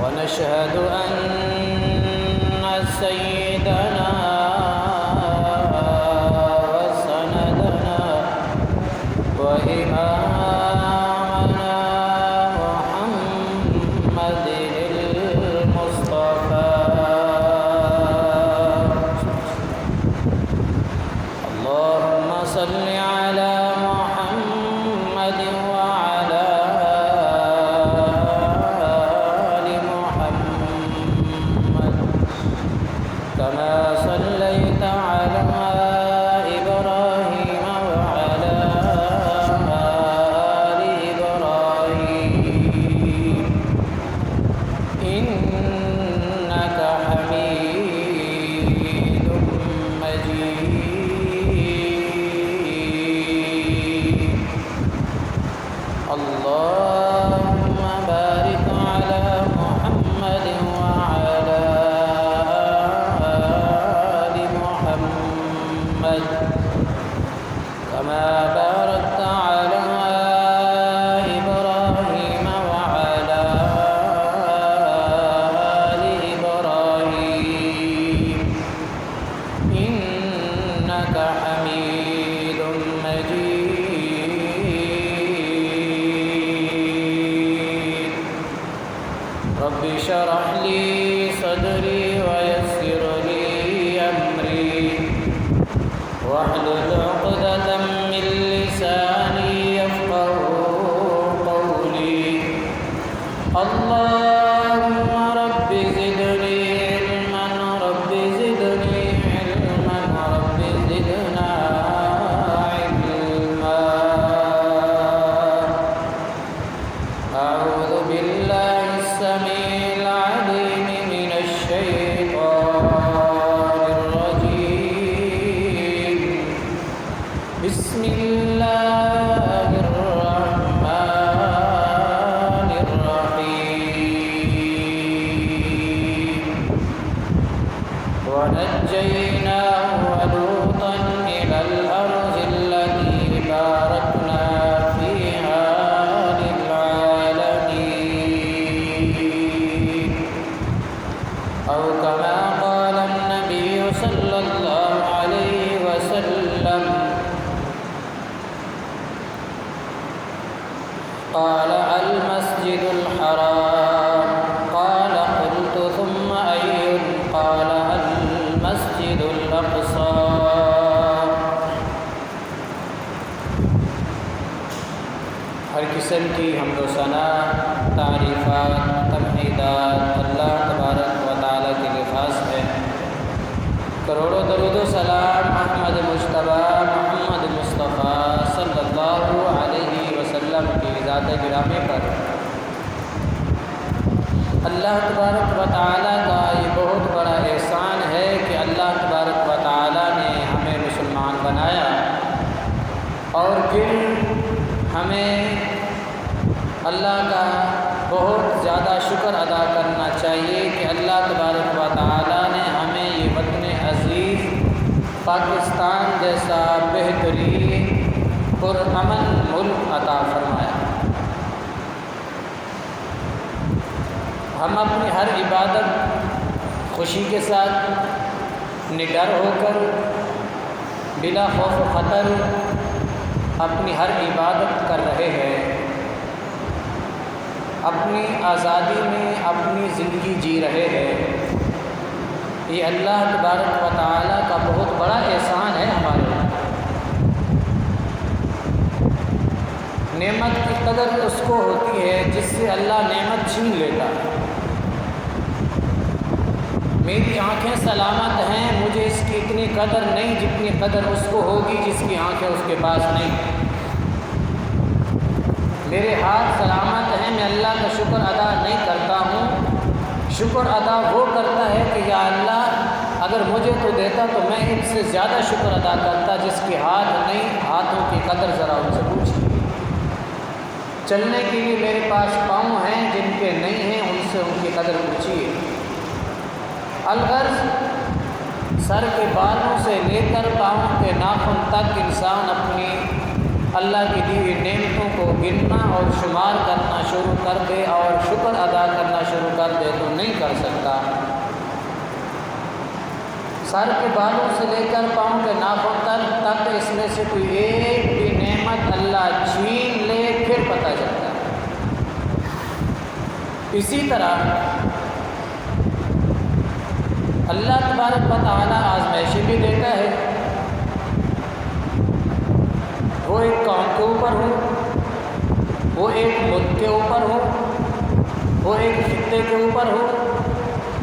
ونشهد أن سيدنا وسندنا وإمامنا محمد المصطفى اللهم صل على محمد وعلى آل محمد كما صليت على إبراهيم وعلى آل إبراهيم إنك حميد مجيد اللهم بارك على محمد وعلى آل محمد كما باركت على إبراهيم وعلى آل إبراهيم إنك حميد مجيد رب اشرح لي صدري ويسر لي أمري واحلل عقدة من لساني يفقهوا قولي اللهم رب زدني علما رب زدني علما رب زدنا علما أعوذ بالله السميع العليم من الشيطان الرجيم بسم الله الرحمن الرحيم ونجيناه ولوطا إلى الأرض التي باركنا فيها للعالمين أو كما قال النبي صلى الله عليه وسلم قال المسجد الحرام قال قلت ثم أي قال المسجد الأقصى ہر قسم کی حمد و ثنا تعریفات تمہیدات اللہ تبارک و تعالیٰ کے لیے خاص ہے۔ کروڑوں درود و سلام محمد مجتبیٰ محمد مصطفیٰ صلی اللہ علیہ وسلم کی ذات گرامی پر۔ اللہ تبارک و تعالیٰ کا یہ بہت بڑا احسان ہے کہ اللہ تبارک و تعالیٰ نے ہمیں مسلمان بنایا، اور پھر ہمیں اللہ کا بہت زیادہ شکر ادا کرنا چاہیے کہ اللہ تبارک و تعالیٰ نے ہمیں یہ وطن عزیز پاکستان جیسا بہترین پرامن ملک عطا فرمایا۔ ہم اپنی ہر عبادت خوشی کے ساتھ نڈر ہو کر بلا خوف و خطر اپنی ہر عبادت کر رہے ہیں، اپنی آزادی میں اپنی زندگی جی رہے ہیں۔ یہ اللہ تبارک و تعالیٰ کا بہت بڑا احسان ہے ہمارے۔ نعمت کی قدر اس کو ہوتی ہے جس سے اللہ نعمت چھین لیتا ہے۔ میری آنکھیں سلامت ہیں، مجھے اس کی اتنی قدر نہیں جتنی قدر اس کو ہوگی جس کی آنکھیں اس کے پاس نہیں۔ میرے ہاتھ سلامت ہیں، میں اللہ کا شکر ادا نہیں کرتا ہوں۔ شکر ادا وہ کرتا ہے کہ یا اللہ اگر مجھے تو دیتا تو میں ان سے زیادہ شکر ادا کرتا، جس کے ہاتھ نہیں، ہاتھوں کی قدر ذرا ان سے پوچھیے۔ چلنے کے لیے میرے پاس پاؤں ہیں، جن کے نہیں ہیں ان سے ان کی قدر پوچھیے۔ الغرض سر کے بالوں سے لے کر پاؤں کے ناخن تک انسان اپنی اللہ کی دی نعمتوں کو گننا اور شمار کرنا شروع کر دے اور شکر ادا کرنا شروع کر کر دے تو نہیں کر سکتا۔ سر کے بالوں سے لے کر پاؤں کے ناخن تک اس میں سے کوئی ایک بھی نعمت اللہ چھین لے پھر پتہ چلتا ہے۔ اسی طرح اللہ تبارک و تعالیٰ آزمائشی بھی دیتا ہے، وہ ایک قوم کے اوپر ہو، وہ ایک ملک کے اوپر ہو، وہ ایک خطے کے اوپر ہو،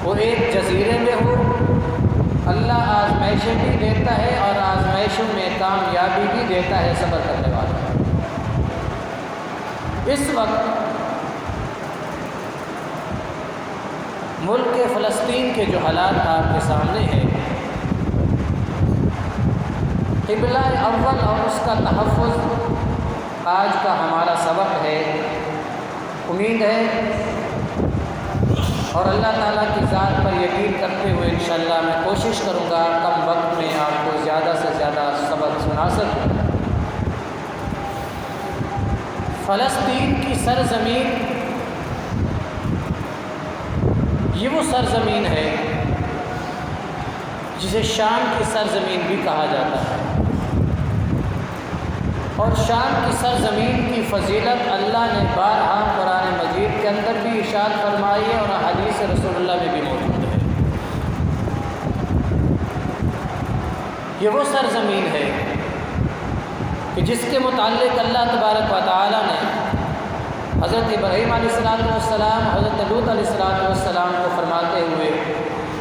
وہ ایک جزیرے میں ہو، اللہ آزمائشیں بھی دیتا ہے اور آزمائشوں میں کامیابی بھی دیتا ہے صبر کرنے والا۔ اس وقت ملک فلسطین کے جو حالات آپ کے سامنے ہیں، قبلہ اول اور اس کا تحفظ آج کا ہمارا سبق ہے۔ امید ہے اور اللہ تعالیٰ کی ذات پر یقین کرتے ہوئے انشاءاللہ میں کوشش کروں گا کم وقت میں آپ کو زیادہ سے زیادہ سبق سنا سکوں۔ فلسطین کی سرزمین یہ وہ سرزمین ہے جسے شام کی سرزمین بھی کہا جاتا ہے، اور شام کی سرزمین کی فضیلت اللہ نے بارہا قرآن مجید کے اندر بھی ارشاد فرمائی ہے اور حدیث رسول اللہ میں بھی موجود ہے۔ یہ وہ سرزمین ہے کہ جس کے متعلق اللہ تبارک و تعالیٰ نے حضرت ابراہیم علیہ السلام، حضرت لوط علیہ السلام کو فرماتے ہوئے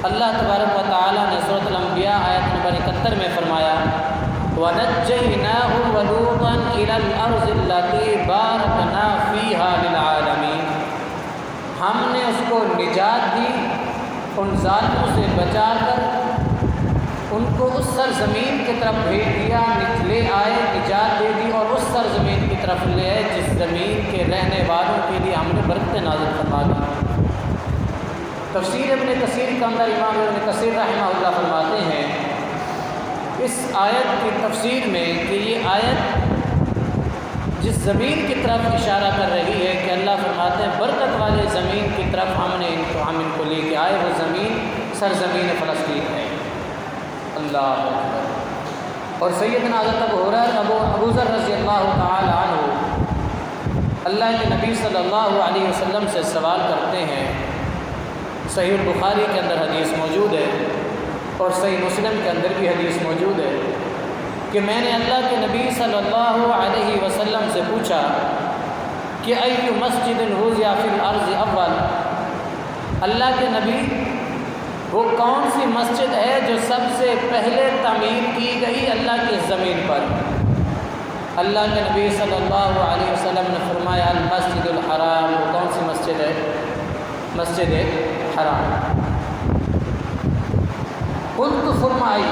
اللہ تبارک و تعالیٰ نے سورۃ الانبیاء آیت نمبر 71 میں فرمایا وَنَجَّيْنَاهُ وَلُوطًا إِلَى الْأَرْضِ الَّتِي بَارَكْنَا فِيهَا لِلْعَالَمِينَ، ہم نے اس کو نجات دی، ان ظالموں سے بچا کر ان کو اس سرزمین کی طرف بھیج دیا، لے آئے، نجات دے دی اور اس سرزمین کی طرف لے آئے جس زمین کے رہنے والوں کے لیے ہم نے برکتیں نازل فرما دی۔ تفسیر ابن کثیر کے اندر امام ابن کثیر رحمہ اللہ فرماتے ہیں اس آیت کی تفسیر میں کہ یہ آیت جس زمین کی طرف اشارہ کر رہی ہے کہ اللہ فرماتے ہیں برکت والے زمین کی طرف ہم ان کو لے کے آئے، وہ زمین سرزمین فلسطین ہے۔ اللہ اکبر۔ اور سیدنا حضرت ابو ذر رضی اللہ تعالی عنہ اللہ کے نبی صلی اللہ علیہ وسلم سے سوال کرتے ہیں، صحیح البخاری کے اندر حدیث موجود ہے اور صحیح مسلم کے اندر بھی حدیث موجود ہے کہ میں نے اللہ کے نبی صلی اللہ علیہ وسلم سے پوچھا کہ ای مسجد وضع فی الارض اول، اللہ کے نبی وہ کون سی مسجد ہے جو سب سے پہلے تعمیر کی گئی اللہ کی زمین پر؟ اللہ کے نبی صلی اللہ علیہ وسلم نے فرمایا المسجد الحرام۔ وہ کون سی مسجد ہے؟ مسجد حرام۔ قلت فرمائی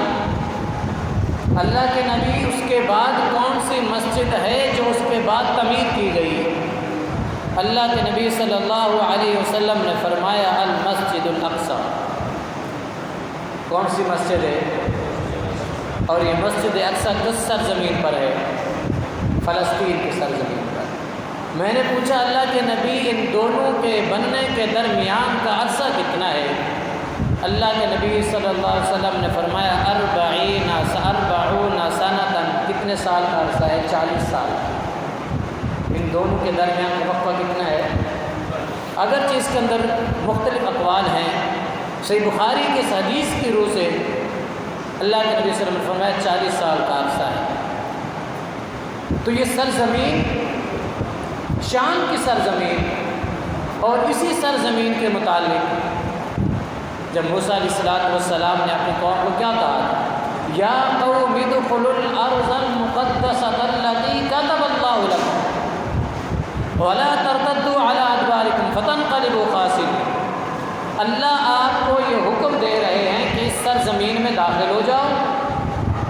اللہ کے نبی اس کے بعد کون سی مسجد ہے جو اس کے بعد تعمیر کی گئی؟ اللہ کے نبی صلی اللہ علیہ وسلم نے فرمایا المسجد الاقصی۔ کون سی مسجد ہے؟ اور یہ مسجد اقصی کس سرزمین پر ہے؟ فلسطین کی سرزمین پر۔ میں نے پوچھا اللہ کے نبی ان دونوں کے بننے کے درمیان کا عرصہ کتنا ہے؟ اللہ کے نبی صلی اللہ علیہ وسلم نے فرمایا 40 سنۃ، کتنے سال کا عرصہ ہے؟ 40 سال۔ ان دونوں کے درمیان کا وقفہ کتنا ہے؟ اگرچہ اس کے اندر مختلف اقوال ہیں، صحیح بخاری کے حدیث کی روح سے اللہ کے نبی صلی اللہ علیہ وسلم نے فرمایا 40 سال کا عرصہ ہے۔ تو یہ سرزمین شام کی سرزمین، اور اسی سرزمین کے متعلق جب موسیٰ علیہ السلام نے اپنی قوم کو کیا کہا؟ یا قوم ادخلوا الارض المقدسۃ التي كتب الله لكم ولا ترتدوا على ادباركم فتنقلبوا خاسرین۔ اللہ آپ کو یہ حکم دے رہے ہیں کہ اس سرزمین میں داخل ہو جاؤ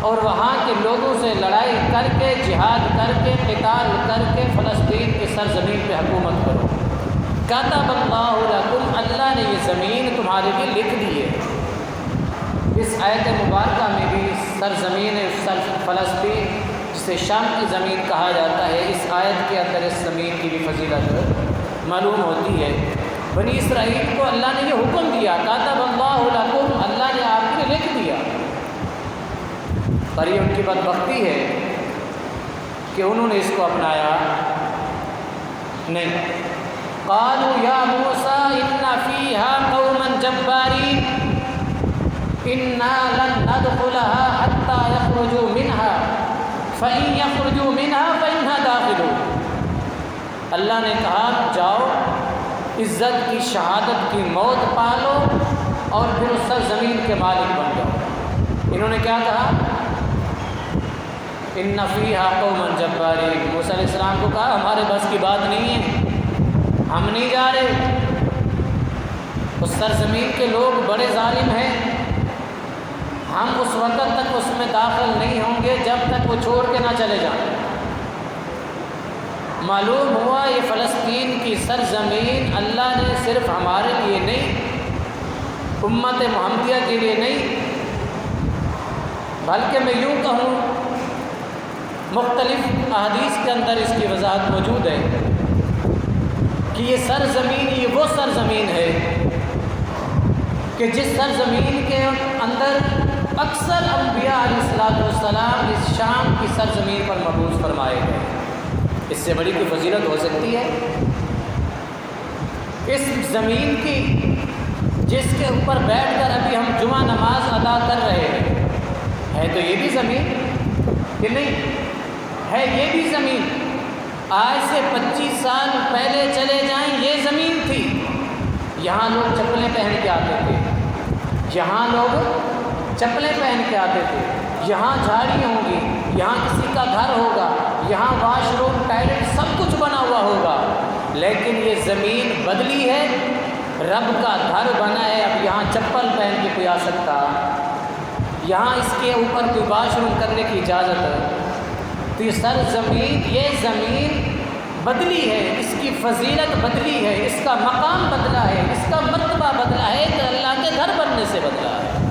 اور وہاں کے لوگوں سے لڑائی کر کے، جہاد کر کے، قتال کر کے فلسطین کی سرزمین پہ حکومت کرو۔ کتب اللہ لکم، اللہ نے یہ زمین تمہارے لیے لکھ دی ہے۔ اس آیت مبارکہ میں بھی سرزمین فلسطین جسے شام کی زمین کہا جاتا ہے، اس آیت کے اندر اس زمین کی بھی فضیلت معلوم ہوتی ہے۔ بنی اسرائیل کو اللہ نے یہ حکم دیا، کاتب اللہ لکم، اللہ نے آپ کے لکھ دیا، پر یہ ان کی بدبختی ہے کہ انہوں نے اس کو اپنایا نہیں۔ قالوا یا موسیٰ ان فیہا قوما جبارین انا لن ندخلها حتی یخرجوا منها فإن یخرجوا منها فإنها داخلون۔ اللہ نے کہا جاؤ عزت کی شہادت کی موت پالو اور پھر اس سرزمین کے مالک بن جاؤ۔ انہوں نے کیا کہا؟ ان فیہا قوما جبارین، موسیٰ علیہ السلام کو کہا ہمارے بس کی بات نہیں ہے، ہم نہیں جا رہے، اس سرزمین کے لوگ بڑے ظالم ہیں، ہم اس وقت تک اس میں داخل نہیں ہوں گے جب تک وہ چھوڑ کے نہ چلے جائیں۔ معلوم ہوا یہ فلسطین کی سرزمین اللہ نے صرف ہمارے لیے نہیں، امت محمدیہ کے لیے نہیں، بلکہ میں یوں کہوں مختلف احادیث کے اندر اس کی وضاحت موجود ہے کہ یہ سرزمین، یہ وہ سرزمین ہے کہ جس سرزمین کے اندر اکثر انبیاء علیہ السلام اس شام کی سرزمین پر مبعوث فرمائے گئے۔ اس سے بڑی کوئی فضیلت ہو سکتی ہے؟ اس زمین کی جس کے اوپر بیٹھ کر ابھی ہم جمعہ نماز ادا کر رہے ہیں، ہے تو یہ بھی زمین کہ نہیں؟ ہے یہ بھی زمین۔ آج سے 25 سال پہلے چلے جائیں یہ زمین تھی، یہاں لوگ چپلیں پہن کے آتے تھے، یہاں لوگ چپلیں پہن کے آتے تھے، یہاں جھاڑی ہوں گی، یہاں کسی کا گھر ہوگا، یہاں واش روم ٹائلٹ سب کچھ بنا ہوا ہوگا، لیکن یہ زمین بدلی ہے، رب کا گھر بنا ہے۔ اب یہاں چپل پہن کے کوئی آ سکتا، یہاں اس کے اوپر کوئی واش روم کرنے کی اجازت ہے؟ تو یہ سرزمین، یہ زمین بدلی ہے، اس کی فضیلت بدلی ہے، اس کا مقام بدلا ہے، اس کا مرتبہ بدلا ہے کہ اللہ کے گھر بننے سے بدلا ہے۔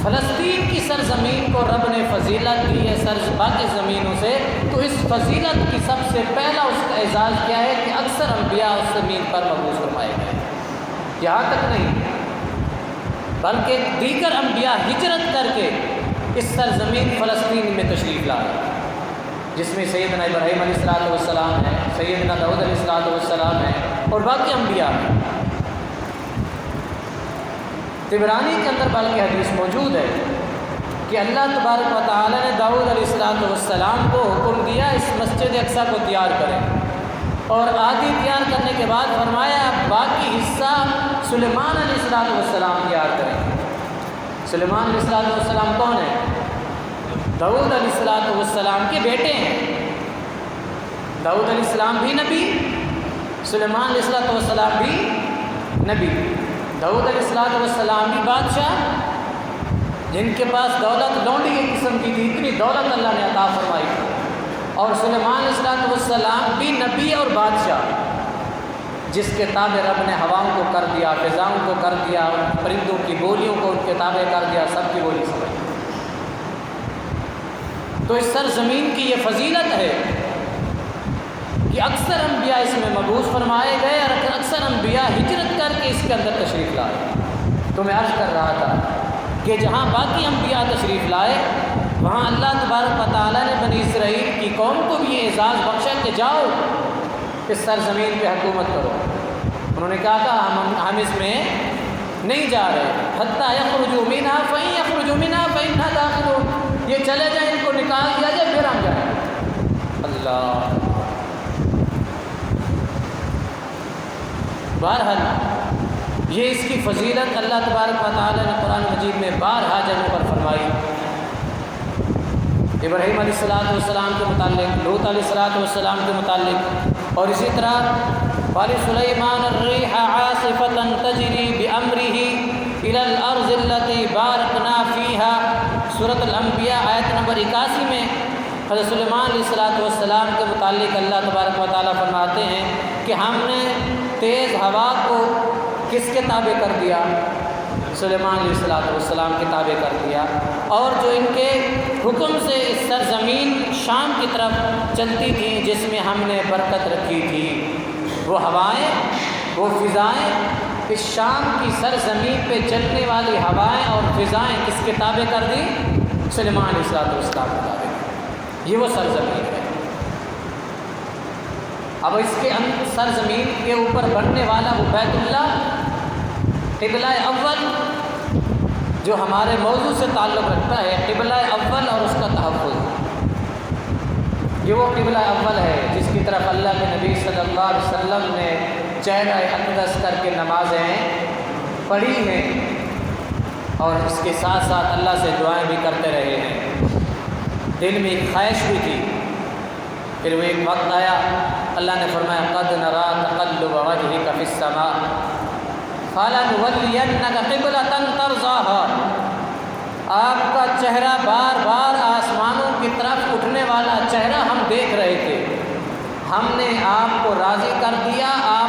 فلسطین کی سرزمین کو رب نے فضیلت دی ہے باقی زمینوں سے، تو اس فضیلت کی سب سے پہلا اس کا اعزاز کیا ہے کہ اکثر انبیاء اس زمین پر مبعوث فرمائے گئے۔ یہاں تک نہیں بلکہ دیگر انبیاء ہجرت کر کے اس سرزمین فلسطین میں تشریف لائے، جس میں سیدنا ابراہیم علیہ السلام ہے، سیدنا داؤد علیہ السلام ہے اور باقی انبیاء ہیں۔ طبرانی کے اندر بلکہ حدیث موجود ہے کہ اللہ تبارک و تعالیٰ نے داؤد علیہ السلام کو حکم دیا اس مسجد اقصیٰ کو تیار کریں، اور آدھی تیار کرنے کے بعد فرمایا باقی حصہ سلیمان علیہ السلام تیار کریں۔ سلیمان علیہ السلام کون ہے؟ داؤد علیہ السلام کے بیٹے ہیں۔ داؤد علیہ السلام بھی نبی، سلیمان علیہ السلام بھی نبی۔ داؤد علیہ السلام بھی بادشاہ جن کے پاس دولت لونڈی کی قسم کی تھی، اتنی دولت اللہ نے عطا فرمائی تھی، اور سلیمان علیہ السلام بھی نبی اور بادشاہ جس کے تابع رب نے ہواؤں کو کر دیا، فضاؤں کو کر دیا، پرندوں کی بولیوں کو ان کے تابع کر دیا، سب کی بولی سمجھ۔ تو اس سرزمین کی یہ فضیلت ہے کہ اکثر انبیاء اس میں مبعوث فرمائے گئے اور اکثر انبیاء ہجرت کر کے اس کے اندر تشریف لائے۔ تو میں عرض کر رہا تھا کہ جہاں باقی انبیاء تشریف لائے وہاں اللہ تبارک و تعالیٰ نے بنی اسرائیل کی قوم کو بھی یہ اعزاز بخشا کہ جاؤ اس سرزمین پہ حکومت کرو۔ انہوں نے کہا ہم اس میں نہیں جا رہے، حتیٰ یخرجوا منہا فإن یخرجوا منہا فإنہا داخلون، یہ چلے جائیں، ان کو نکال دیا جائے پھر ہم جائیں۔ اللہ، بہرحال یہ اس کی فضیلت اللہ تبارک و تعالیٰ نے قرآن مجید میں بارہا جگہوں پر فرمائی۔ ابراہیم علیہ السلام کے متعلق، لوط علیہ السلام کے متعلق، اور اسی طرح وَلِسُلَيْمَانَ الرِّيحَ عَاصِفَةً تَجْرِي بِأَمْرِهِ إِلَى الْأَرْضِ الَّتِي بَارَكْنَا فِيهَا، سورۃ الانبیاء آیت نمبر 81 میں حضرت سلیمان علیہ السلام کے متعلق اللہ تبارک و تعالیٰ فرماتے ہیں کہ ہم نے تیز ہوا کو کس کے تابع کر دیا؟ سلیمان علیہ السلام کے تابع کر دیا، اور جو ان کے حکم سے اس سرزمین شام کی طرف چلتی تھیں جس میں ہم نے برکت رکھی تھی، وہ ہوائیں وہ فضائیں اس شام کی سرزمین پہ چلنے والی ہوائیں اور فضائیں کس کے تابع کر دی؟ سلیمان علیہ السلام کے تابع. یہ وہ سرزمین ہے. اب اس کے سرزمین کے اوپر بننے والا وہ بیت اللہ قبلہ اول جو ہمارے موضوع سے تعلق رکھتا ہے، قبلہ اول اور اس کا تحفظ. یہ وہ قبلہ اول ہے جس کی طرف اللہ کے نبی صلی اللہ علیہ وسلم نے چہرہ اقدس کر کے نمازیں پڑھی ہیں اور اس کے ساتھ ساتھ اللہ سے دعائیں بھی کرتے رہے ہیں. دل میں ایک خواہش بھی تھی. پھر وہ ایک وقت آیا، اللہ نے فرمایا قد نرا تقلب وجهك في السماء فلنولینک قبلۃ ترضاها. آپ کا چہرہ بار بار آسمانوں کی طرف اٹھنے والا چہرہ ہم دیکھ رہے تھے. ہم نے آپ کو راضی کر دیا، آپ